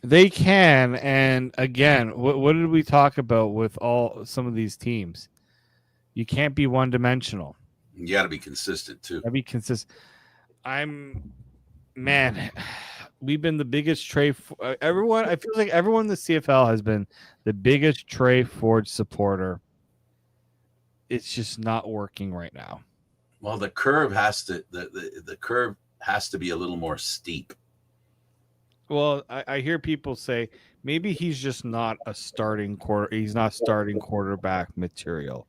They can, and again, what did we talk about with all some of these teams? You can't be one dimensional. You got to be consistent too. Gotta be consistent. I'm man. We've been the biggest Trey. Everyone, I feel like everyone in the CFL has been the biggest Trey Ford supporter. It's just not working right now. Well, the curve has to the curve has to be a little more steep. Well, I hear people say maybe he's just not a starting quarter. He's not starting quarterback material.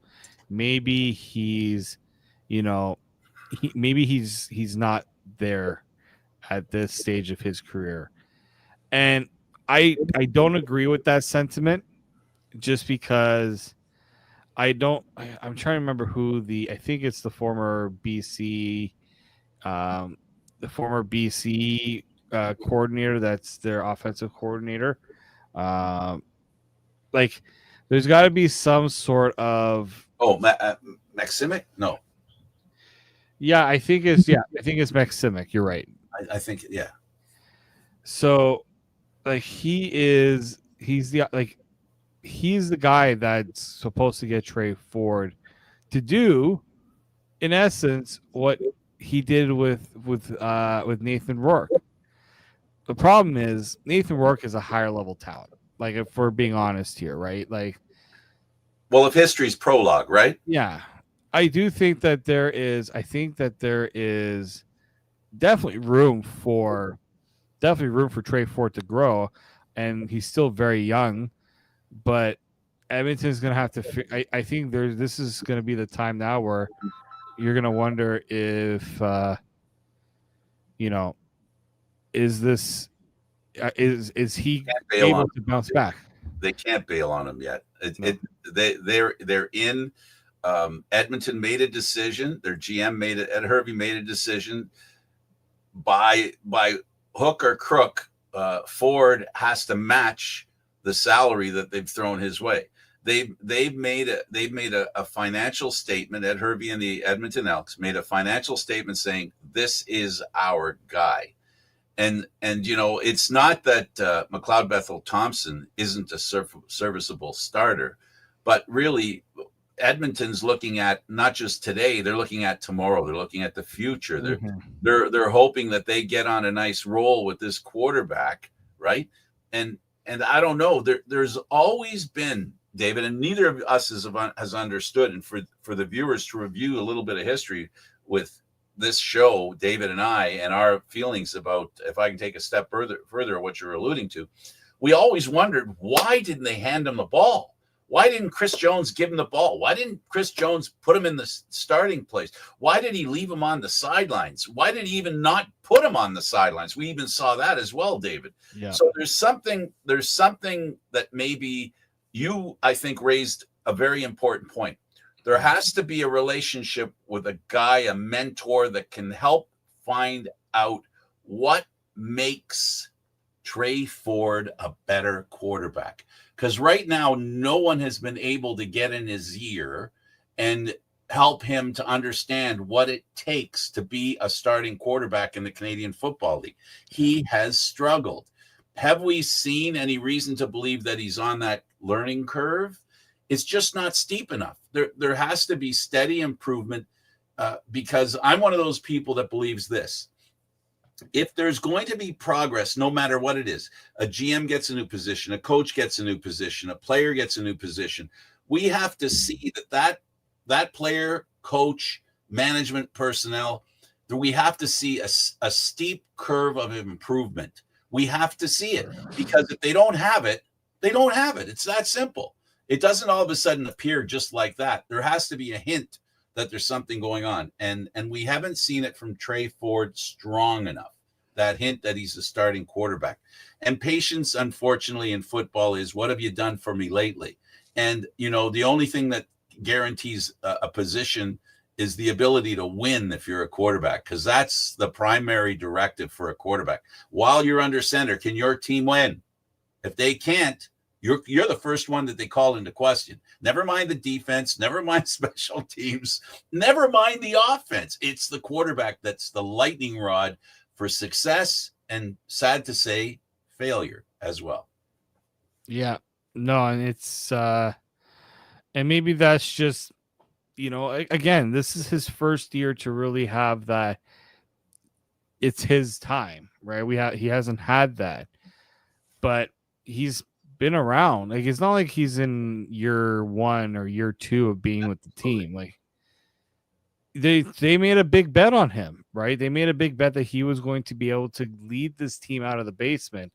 Maybe he's, you know, maybe he's not there at this stage of his career. And I don't agree with that sentiment just because I'm trying to remember who I think it's um the former BC coordinator that's their offensive coordinator. Um like there's got to be some sort of Oh, Maximic? No, I think it's Max Simic. You're right. I think yeah. So like he's the guy that's supposed to get Trey Ford to do in essence what he did with Nathan Rourke. The problem is Nathan Rourke is a higher level talent. Like if we're being honest here, right? Like Well, if history's prologue, right? yeah, I do think that there is definitely room for Trey Ford to grow, and he's still very young. But Edmonton's going to have to. I think this is going to be the time now where you're going to wonder if you know is this is he Can't bail on able to bounce back? they can't bail on him yet. No. They're in. Edmonton made a decision. Their GM made it. Ed Hervey made a decision. By hook or crook, Ford has to match the salary that they've thrown his way. They've made a financial statement. Ed Hervey and the Edmonton Elks made a financial statement saying this is our guy. And it's not that McLeod Bethel Thompson isn't a serviceable starter, but really Edmonton's looking at not just today, they're looking at tomorrow, they're looking at the future. They're Mm-hmm. they're they're hoping that they get on a nice roll with this quarterback, right? And I don't know, there's always been, David, and neither of us has understood, and for the viewers to review a little bit of history with this show, David and I, and our feelings about, if I can take a step further what you're alluding to, we always wondered, why didn't they hand him the ball? Why didn't Chris Jones give him the ball? Why didn't Chris Jones put him in the starting place? Why did he leave him on the sidelines? Why did he even not put him on the sidelines? We even saw that as well, David. Yeah. So there's something that maybe you, I think, raised a very important point. There has to be a relationship with a guy, a mentor that can help find out what makes Trey Ford a better quarterback. Because right now, no one has been able to get in his ear and help him to understand what it takes to be a starting quarterback in the Canadian Football League. He has struggled. Have we seen any reason to believe that he's on that learning curve? It's just not steep enough. There has to be steady improvement, because I'm one of those people that believes this. If there's going to be progress, no matter what it is, a GM gets a new position, a coach gets a new position, a player gets a new position, we have to see that player, coach, management personnel, we have to see a steep curve of improvement. We have to see it, because if they don't have it, they don't have it. It's that simple. It doesn't all of a sudden appear just like that. There has to be a hint that there's something going on. And we haven't seen it from Trey Ford strong enough, that hint that he's a starting quarterback. And patience, unfortunately, in football is, what have you done for me lately? And, the only thing that guarantees a position is the ability to win if you're a quarterback, because that's the primary directive for a quarterback. While you're under center, can your team win? If they can't, you're the first one that they call into question. Never mind the defense, never mind special teams, never mind the offense. It's the quarterback that's the lightning rod for success and, sad to say, failure. as well. Yeah. No, and it's and maybe that's just, again, this is his first year to really have that. It's his time, right? He hasn't had that, but he's been around. Like, it's not like he's in year 1 or year 2 of being with the team. Like, they made a big bet on him, right? They made a big bet that he was going to be able to lead this team out of the basement,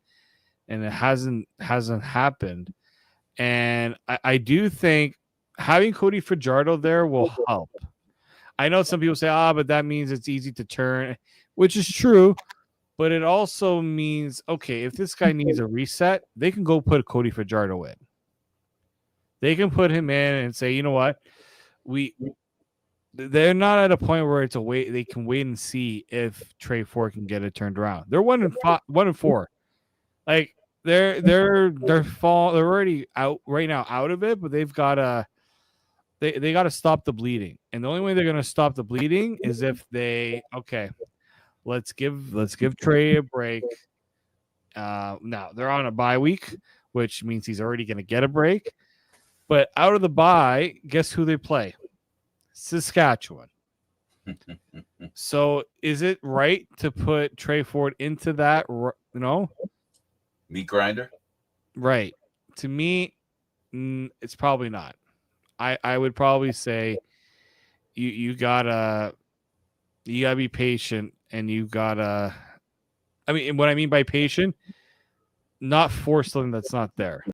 and it hasn't happened. And I do think having Cody Fajardo there will help. I know some people say, but that means it's easy to turn, which is true. But it also means, okay, if this guy needs a reset, they can go put Cody Fajardo in. They can put him in and say, you know what, they're not at a point where it's a wait. They can wait and see if Trey Ford can get it turned around. They're 1-4. Like, they're already out right now, out of it, but they've got to they got to stop the bleeding. And the only way they're going to stop the bleeding is if let's give Trey a break. Now they're on a bye week, which means he's already going to get a break. But out of the bye, guess who they play? Saskatchewan. So is it right to put Trey Ford into that? Meat grinder? Right. To me, it's probably not. I would probably say you gotta be patient, and you gotta. I mean, what I mean by patient, not force something that's not there.